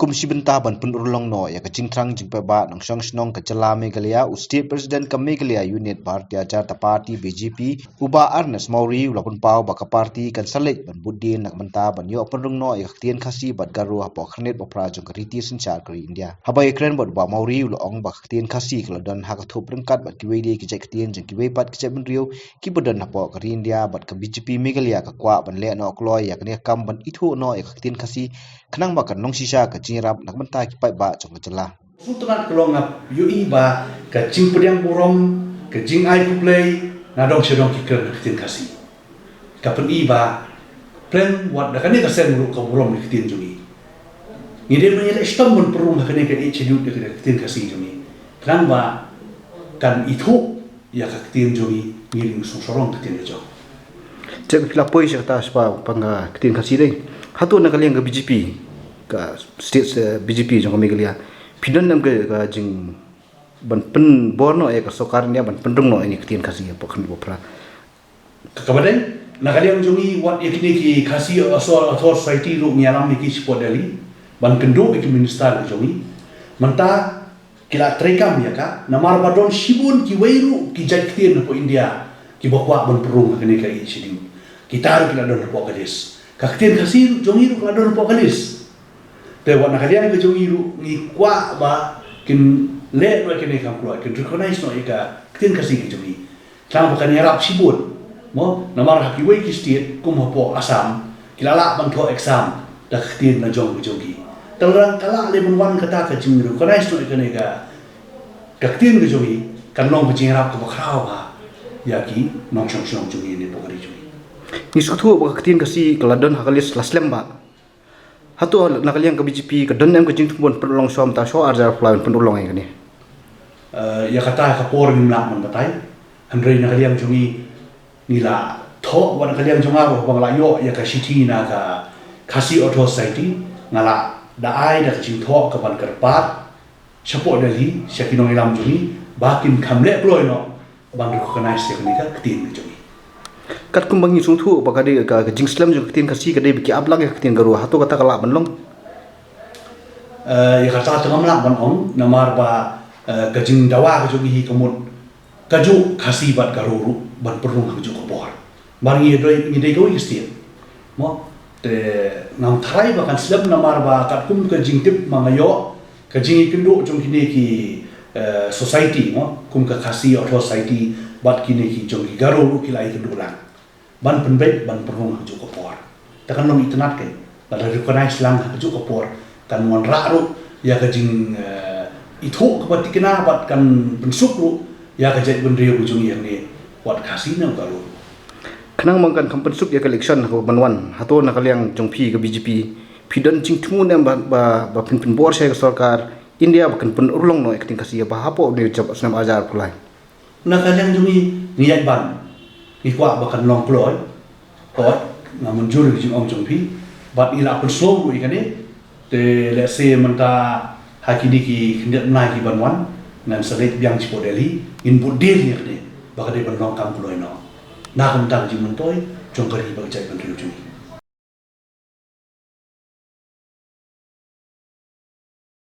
kumsi benta ban pun urlong no ya kaching trang jingpa ba nang shang shnong kachala Meghalaya u state president ka Meghalaya unit Bharatiya Janata Party BJP uba Ernest Maury ulapun pau ba ka party kan salek ban budin nak benta ban yo penrung no ya tien khasi bat garu hapo khnet opra jong riti sinchar kri India habai kren bot ba Maury ulong ba tien khasi kladon ha ka thup rengkat bat kiwedi ki jek tien jeng kiwei pat ki ben rio ki bodan hapo kri India bat ka BJP Meghalaya ka kwa ban le no kloi ya kne kam ban ithu no ya tien khasi khnang ba kan nong sisa ka jingrap nak benta ki pai ba jong kachala Sutunan kelongap UI ba ka jing pediang burom ka jing ai kuplay na dong sedong kiker kitin kasih kapen I ba plan wat da kane ka sen lu ka burom kitin jungi ngide menyela stom mun perung ka kane ka I chedut ka kitin kasih jungi kan ba kan itu ya ka kitin jungi ngiring sorong kitin jo cek kila poi serta spa panga kitin kasih dei hatu na kalian ka BJP ka state BJP jong Meghalaya pidan nam ke ka jing ban pen borno ka sokarnya ban pendung no ini kitin kasih apa kan bopra kabaden na kalian jungi wat yakini ki kasih asal society lu nyalam ki support dali ban kendo ki minister jungi manta kila trekam ya ka namar badon shibun ki weiru ki jaktin po India ki bokwa ban perung kene ka I sidiu kita kila don po kalis kaktin kasih jungi kila don po kalis te wana kalian ke jungi ni kwa ba kin le no kene kam klo kin recognize no ika kin kasih ke jungi tang bukan yarap sibut mo namar haki wei ki state kum ho Assam kilala bang tho exam da kin na jong jungi talrang kala le mun kata ka jungi recognize no kene ka kin ke jungi kan nong ke jingrap ko khrao ba yaki nong shong jungi ni pokari jungi ni suthu ba kitin kasih keladon hakalis laslem ba hatu nakalian ke BJP ke dan em ke jing tumbon perlong som ta so arjar flawn penulong ai kani ya kata ka por nim lak man batai handrei nakalian jungi nila tho wan nakalian junga bo bangla yo ya ka city na ka khasi auto society ngala da ai da jing tho ka ban karpat support dali shakinong ilam jungi bakin khamle ploi no ban recognize ya kani ka tin jungi kat kumbangi sungthu bakade ka jing slam jo kitin kasih kade biki ablang ya kitin garu hatu kata kala banlong ya kata tengam lak ban ong namar ba ka jing dawa ka jogi kamut kaju kasih bat garu ban perung ka jo ko bor bari ni dei go istir mo te ngam thai ba kan slam namar ba kat kum ka jing tip mangayo ka jing ikindo jong kini ki society mo kum ka kasih auto society bat kini ki jong garu kilai kedulang ban penbet ban perung haju kopor takan long itnat ke bala recognize lang haju kopor kan mon raru ya ka jing itu kebat kena bat kan pensuk ru ya ka jait bendrio bujung yang ni wat kasina garu kenang mangkan kam pensuk ya election ko banwan hatu nakaliang jongpi ke BJP pidan jing tumun em ba pin bor sai ka sarkar India bakan pen urlong no acting kasih ba hapo ni jab asnam ajar pulai nakaliang jungi niyat ban ikwa bakan long ploy ot ngamun juri jing ong jongpi bat ila pun slow ikane te let's say menta hakini ki khndet nai ki banwan nan salet biang chipo deli in budil ni kne bakade ban long kam ploy no na kam tang jing mentoi jongkari bak jai ban riu jing